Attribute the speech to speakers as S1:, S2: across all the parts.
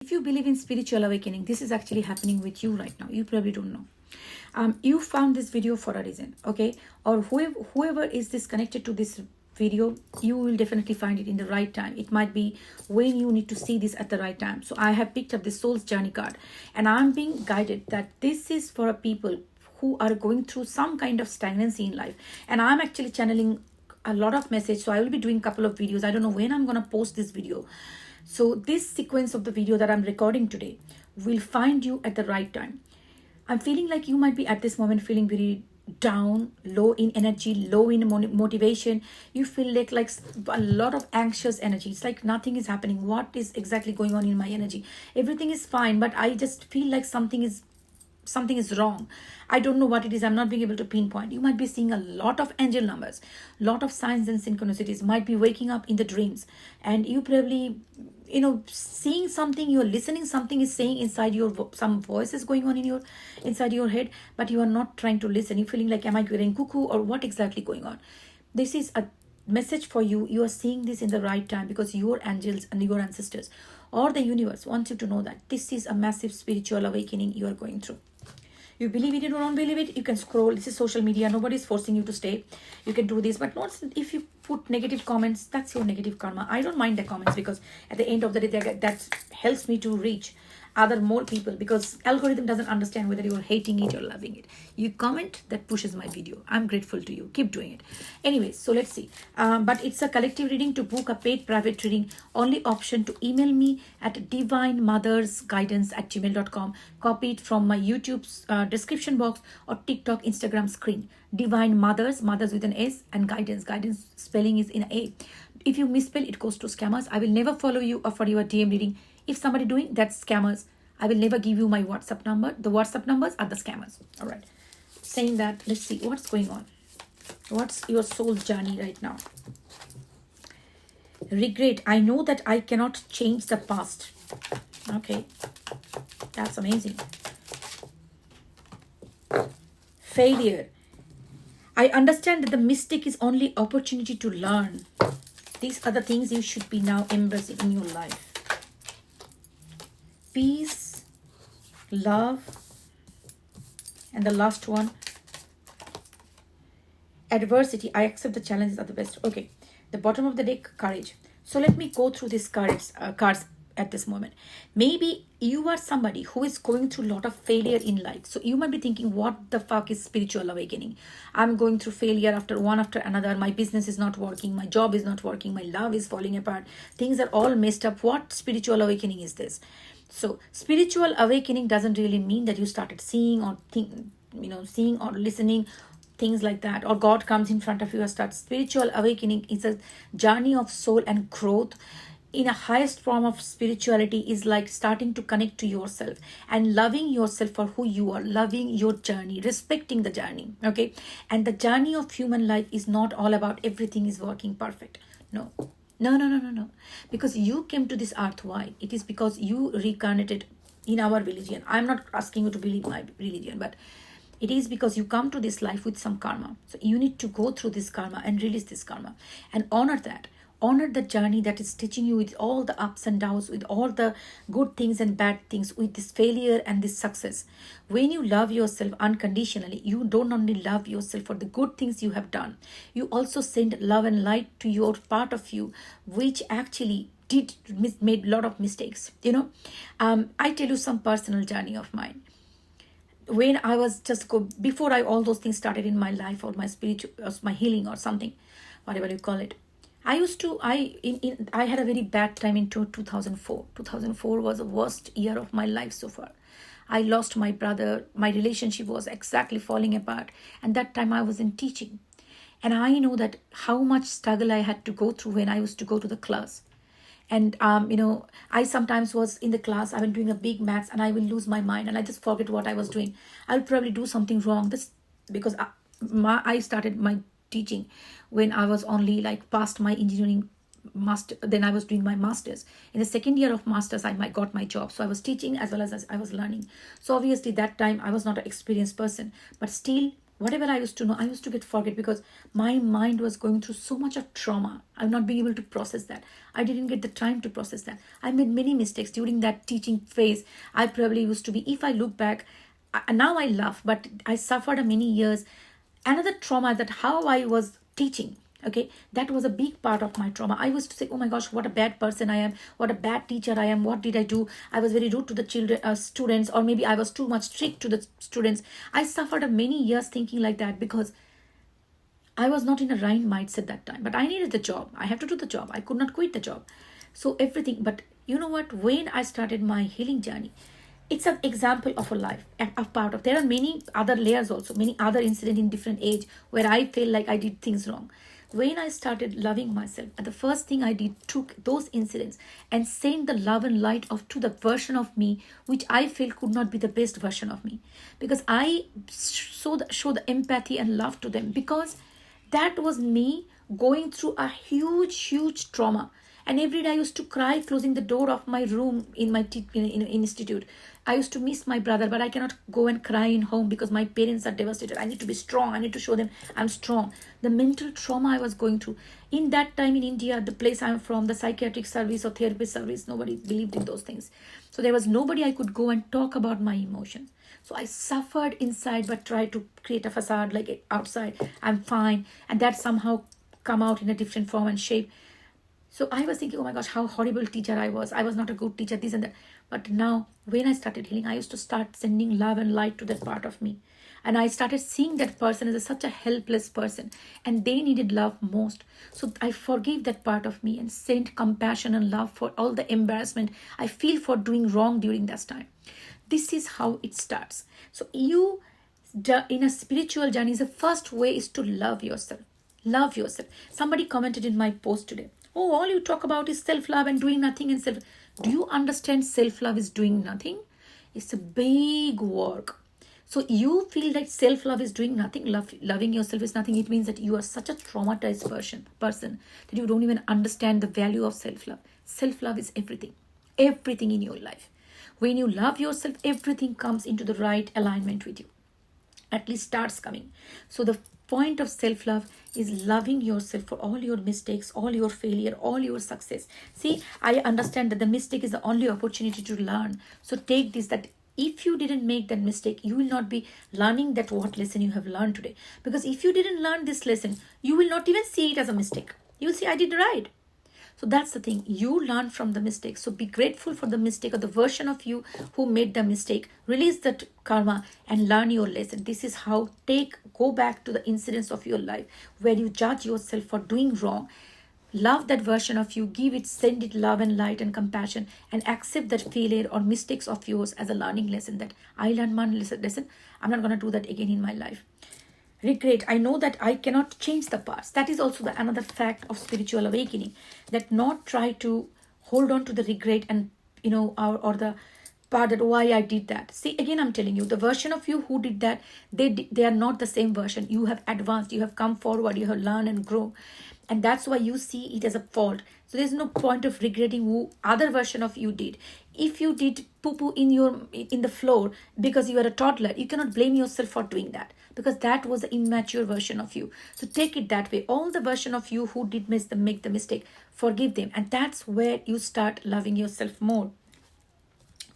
S1: If you believe in spiritual awakening, this is actually happening with you right now. You probably don't know. You found this video for a reason, okay? Or whoever is this connected to this video, you will definitely find it in the right time. It might be when you need to see this at the right time. So I have picked up the soul's journey card, and I'm being guided that this is for people who are going through some kind of stagnancy in life. And I'm actually channeling a lot of message, so I will be doing a couple of videos. I don't know when I'm gonna post this video. So this sequence of the video that I'm recording today will find you at the right time. I'm feeling like you might be at this moment feeling very down, low in energy, low in motivation. You feel like a lot of anxious energy. It's like nothing is happening. What is exactly going on in my energy? Everything is fine, but I just feel like something is wrong. I don't know what it is. I'm not being able to pinpoint. You might be seeing a lot of angel numbers, lot of signs and synchronicities. Might be waking up in the dreams, and you probably seeing something, you're listening, something is saying inside your, some voice is going on in your inside your head, but you are not trying to listen. You're feeling like, am I getting cuckoo, or what exactly going on? This is a message for you. You are seeing this in the right time because your angels and your ancestors or the universe wants you to know that this is a massive spiritual awakening you are going through. You believe it, you don't believe it, you can scroll. This is social media. Nobody's forcing you to stay. You can do this, but not if you put negative comments. That's your negative karma. I don't mind the comments because at the end of the day, that helps me to reach more people, because algorithm doesn't understand whether you're hating it or loving it. You comment, that pushes my video. I'm grateful to you. Keep doing it. Anyways, so let's see. But it's a collective reading. To book a paid private reading, only option to email me at divinemothersguidance@gmail.com. Copy it from my YouTube's description box or TikTok, Instagram screen. Divine Mothers with an S, and guidance spelling is in A. If you misspell, it goes to scammers. I will never follow you or for your DM reading. If somebody doing that's scammers. I will never give you my WhatsApp number. The WhatsApp numbers are the scammers. All right. Saying that, let's see what's going on. What's your soul's journey right now? Regret. I know that I cannot change the past. Okay. That's amazing. Failure. I understand that the mistake is only opportunity to learn. These are the things you should be now embracing in your life. Peace, love, and the last one, adversity. I accept the challenges are the best. Okay, the bottom of the deck, courage. So let me go through these cards at this moment. Maybe you are somebody who is going through a lot of failure in life. So you might be thinking, what the fuck is spiritual awakening? I'm going through failure after one after another. My business is not working. My job is not working. My love is falling apart. Things are all messed up. What spiritual awakening is this? So spiritual awakening doesn't really mean that you started seeing or seeing or listening, things like that, or God comes in front of you and starts. Spiritual awakening is a journey of soul and growth. In a highest form of spirituality is like starting to connect to yourself and loving yourself for who you are, loving your journey, respecting the journey. Okay. And the journey of human life is not all about everything is working perfect. No. Because you came to this earth. Why? It is because you reincarnated in our religion. I'm not asking you to believe my religion, but it is because you come to this life with some karma. So you need to go through this karma and release this karma and honor that. Honor the journey that is teaching you with all the ups and downs, with all the good things and bad things, with this failure and this success. When you love yourself unconditionally, you don't only love yourself for the good things you have done, you also send love and light to your part of you, which actually made a lot of mistakes. I tell you some personal journey of mine. When I was before all those things started in my life, or my spiritual, or my healing or something, whatever you call it, I had a very bad time in 2004. 2004 was the worst year of my life so far. I lost my brother. My relationship was exactly falling apart. And that time I was in teaching. And I know that how much struggle I had to go through when I used to go to the class. And, I sometimes was in the class, I was doing a big maths and I will lose my mind and I just forget what I was doing. I'll probably do something wrong. This because I started my teaching when I was only like past my engineering master. Then I was doing my masters. In the second year of masters, I got my job. So I was teaching as well as I was learning. So obviously that time I was not an experienced person, but still whatever I used to know, I used to get forget because my mind was going through so much of trauma. I'm not being able to process that. I didn't get the time to process that. I made many mistakes during that teaching phase. I probably used to be, if I look back, now I laugh, but I suffered many years. Another trauma, that how I was teaching. Okay, that was a big part of my trauma. I used to say, oh my gosh, what a bad person I am, what a bad teacher I am, what did I do? I was very rude to the children, students, or maybe I was too much strict to the students. I suffered many years thinking like that because I was not in a right mindset that time. But I needed the job. I have to do the job. I could not quit the job. So everything. But you know what? When I started my healing journey, it's an example of a life, a part of. There are many other layers also, many other incidents in different age where I feel like I did things wrong. When I started loving myself, the first thing I did, took those incidents and sent the love and light of to the version of me which I feel could not be the best version of me, because I show the empathy and love to them, because that was me going through a huge trauma. And every day I used to cry closing the door of my room in my institute. I used to miss my brother, but I cannot go and cry in home because my parents are devastated. I need to be strong. I need to show them I'm strong. The mental trauma I was going through. In that time in India, the place I'm from, the psychiatric service or therapist service, nobody believed in those things. So there was nobody I could go and talk about my emotions. So I suffered inside but tried to create a facade like outside. I'm fine. And that somehow come out in a different form and shape. So I was thinking, oh my gosh, how horrible teacher I was. I was not a good teacher, this and that. But now, when I started healing, I used to start sending love and light to that part of me. And I started seeing that person as such a helpless person. And they needed love most. So I forgave that part of me and sent compassion and love for all the embarrassment I feel for doing wrong during that time. This is how it starts. So you, in a spiritual journey, the first way is to love yourself. Love yourself. Somebody commented in my post today, oh, all you talk about is self-love and doing nothing in self. Do you understand self-love is doing nothing? It's a big work. So you feel that self-love is doing nothing, loving yourself is nothing. It means that you are such a traumatized person that you don't even understand the value of self-love. Self-love is everything. Everything in your life. When you love yourself, everything comes into the right alignment with you. At least starts coming. So the point of self-love is loving yourself for all your mistakes, all your failure, all your success. See, I understand that the mistake is the only opportunity to learn. So take this, that if you didn't make that mistake, you will not be learning that what lesson you have learned today. Because if you didn't learn this lesson, you will not even see it as a mistake. You will see, I did right. So that's the thing. You learn from the mistake. So be grateful for the mistake or the version of you who made the mistake. Release that karma and learn your lesson. This is how go back to the incidents of your life where you judge yourself for doing wrong. Love that version of you. Send it love and light and compassion, and accept that failure or mistakes of yours as a learning lesson, that I learned one lesson. I'm not going to do that again in my life. Regret, I know that I cannot change the past. That is also another fact of spiritual awakening, that not try to hold on to the regret and or the part that why I did that. See, again, I'm telling you, the version of you who did that, they are not the same version. You have advanced, you have come forward, you have learned and grown, and that's why you see it as a fault. So there's no point of regretting who other version of you did. If you did poo-poo in the floor because you are a toddler, you cannot blame yourself for doing that, because that was the immature version of you. So take it that way. All the version of you who did make the mistake, forgive them, and that's where you start loving yourself more.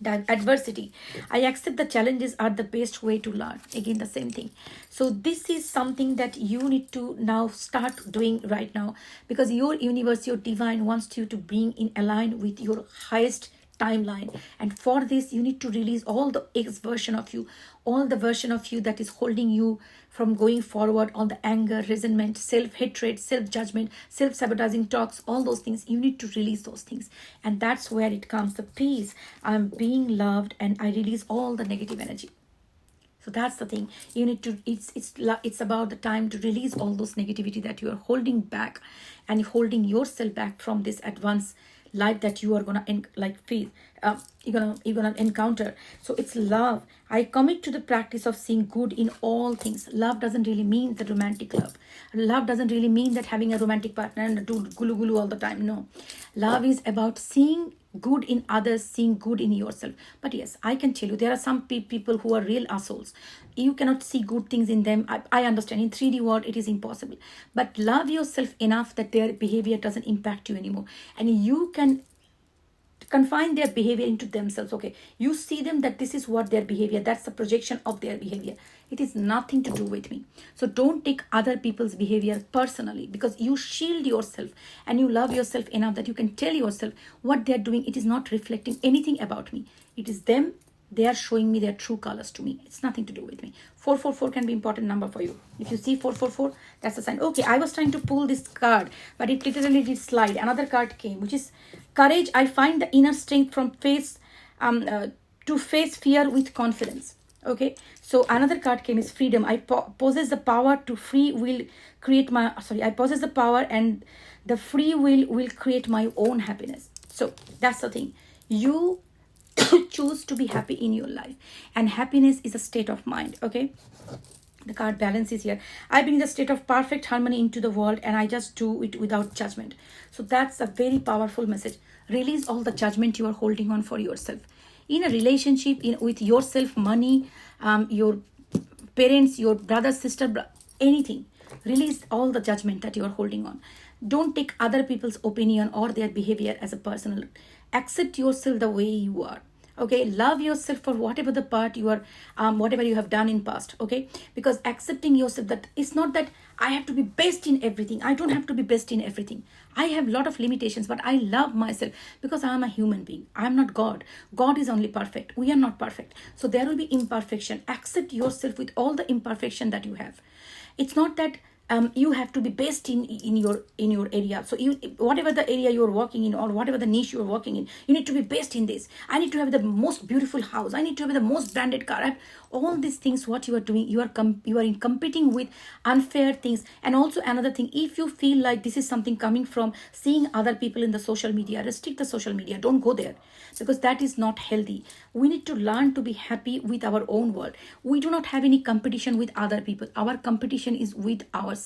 S1: Adversity, I accept the challenges are the best way to learn. Again, the same thing. So this is something that you need to now start doing right now, because your universe, your divine wants you to bring in align with your highest timeline. And for this, you need to release all the ex version of you, all the version of you that is holding you from going forward, all the anger, resentment, self-hatred, self-judgment, self-sabotaging talks, all those things. You need to release those things. And that's where it comes, the peace. I'm being loved and I release all the negative energy. So that's the thing. You need to, it's about the time to release all those negativity that you are holding back, and holding yourself back from this advanced life that you are gonna feel. you're gonna encounter. So it's love. I commit to the practice of seeing good in all things. Love doesn't really mean the romantic love. Love doesn't really mean that having a romantic partner and do gulu gulu all the time. No, love is about seeing good in others, seeing good in yourself. But yes, I can tell you there are some people who are real assholes. You cannot see good things in them. I understand in 3D world it is impossible, but love yourself enough that their behavior doesn't impact you anymore, and you can confine their behavior into themselves. Okay, you see them that this is what their behavior, that's the projection of their behavior. It is nothing to do with me. So don't take other people's behavior personally, because you shield yourself and you love yourself enough that you can tell yourself what they're doing, it is not reflecting anything about me. It is them. They are showing me their true colors to me. It's nothing to do with me. 444 can be important number for you. If you see 444, that's a sign. Okay, I was trying to pull this card, but it literally did slide. Another card came, which is courage. I find the inner strength from to face fear with confidence. Okay, so another card came is freedom. I possess the power to free will create my. Sorry, I possess the power and the free will create my own happiness. So that's the thing. You choose to be happy in your life, and happiness is a state of mind. Okay, the card balance is here. I bring the state of perfect harmony into the world, and I just do it without judgment. So that's a very powerful message. Release all the judgment you are holding on for yourself in a relationship, with yourself, money, your parents, your brother, sister, anything. Release all the judgment that you are holding on. Don't take other people's opinion or their behavior as a personal. Accept yourself the way you are. Okay, love yourself for whatever the part you are, whatever you have done in past. Okay, because accepting yourself, that it's not that I have to be best in everything. I don't have to be best in everything. I have a lot of limitations, but I love myself because I am a human being. I am not God. God is only perfect. We are not perfect. So there will be imperfection. Accept yourself with all the imperfection that you have. It's not that you have to be best in your area. So you, whatever the area you're working in, or whatever the niche you're working in, you need to be best in this. I need to have the most beautiful house. I need to have the most branded car. All these things, what you are doing, you are in competing with unfair things. And also another thing, if you feel like this is something coming from seeing other people in the social media, restrict the social media. Don't go there, because that is not healthy. We need to learn to be happy with our own world. We do not have any competition with other people. Our competition is with ourselves.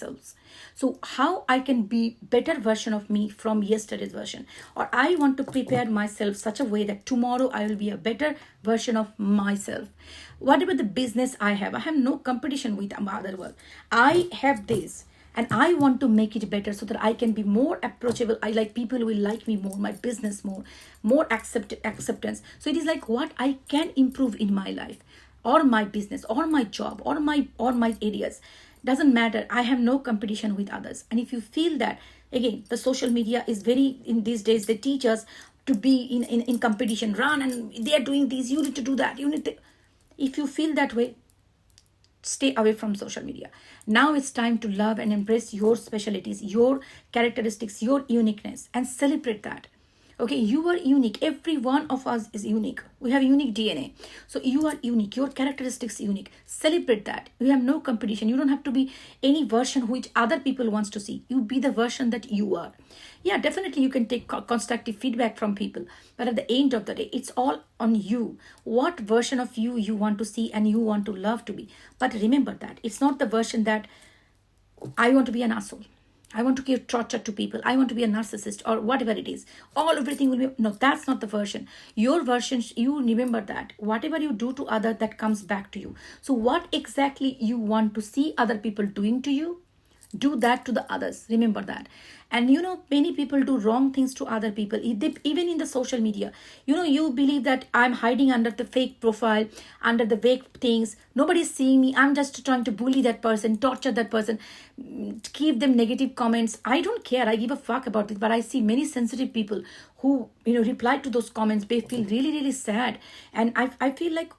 S1: So how I can be better version of me from yesterday's version, or I want to prepare myself such a way that tomorrow I will be a better version of myself. Whatever the business I have no competition with other world. I have this, and I want to make it better so that I can be more approachable. I like people who will like me more, my business more acceptance. So it is like what I can improve in my life, or my business, or my job, or my areas. Doesn't matter. I have no competition with others. And if you feel that, again, the social media is very, in these days, they teach us to be in competition, run, and they are doing this, you need to do that, you need to. If you feel that way, stay away from social media. Now it's time to love and embrace your specialties, your characteristics, your uniqueness, and celebrate that. Okay, you are unique. Every one of us is unique. We have unique DNA. So you are unique. Your characteristics unique. Celebrate that. You have no competition. You don't have to be any version which other people wants to see. You be the version that you are. Yeah, definitely you can take constructive feedback from people. But at the end of the day, it's all on you. What version of you want to see and you want to love to be. But remember that it's not the version that I want to be an asshole. I want to give torture to people. I want to be a narcissist, or whatever it is. Everything will be, no, that's not the version. Your version, you remember that. Whatever you do to other, that comes back to you. So what exactly you want to see other people doing to you, do that to the others. Remember that. And many people do wrong things to other people, even in the social media. You believe that I'm hiding under the fake profile, under the fake things. Nobody's seeing me. I'm just trying to bully that person, torture that person, give them negative comments. I don't care. I give a fuck about it. But I see many sensitive people who, reply to those comments. They feel really, really sad. And I feel like,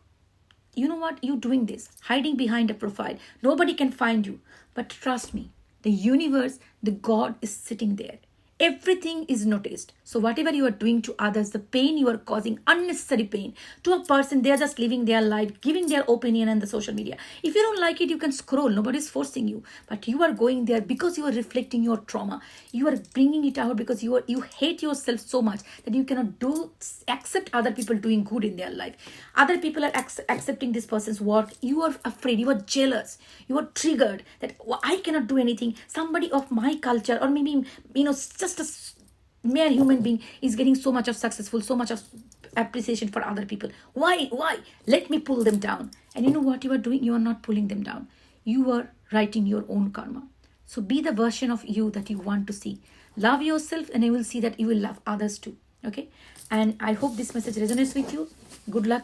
S1: you know what? You're doing this, hiding behind a profile. Nobody can find you. But trust me, the universe, the God is sitting there. Everything is noticed. So whatever you are doing to others, the pain you are causing, unnecessary pain to a person, they are just living their life, giving their opinion on the social media. If you don't like it, you can scroll. Nobody's forcing you. But you are going there because you are reflecting your trauma. You are bringing it out because you hate yourself so much that you cannot accept other people doing good in their life. Other people are accepting this person's work. You are afraid. You are jealous. You are triggered that I cannot do anything. Somebody of my culture, or maybe just a mere human being, is getting so much of successful, so much of appreciation for other people. Why? Let me pull them down. And you know what you are doing? You are not pulling them down. You are writing your own karma. So be the version of you that you want to see. Love yourself, and you will see that you will love others too. Okay? And I hope this message resonates with you. Good luck with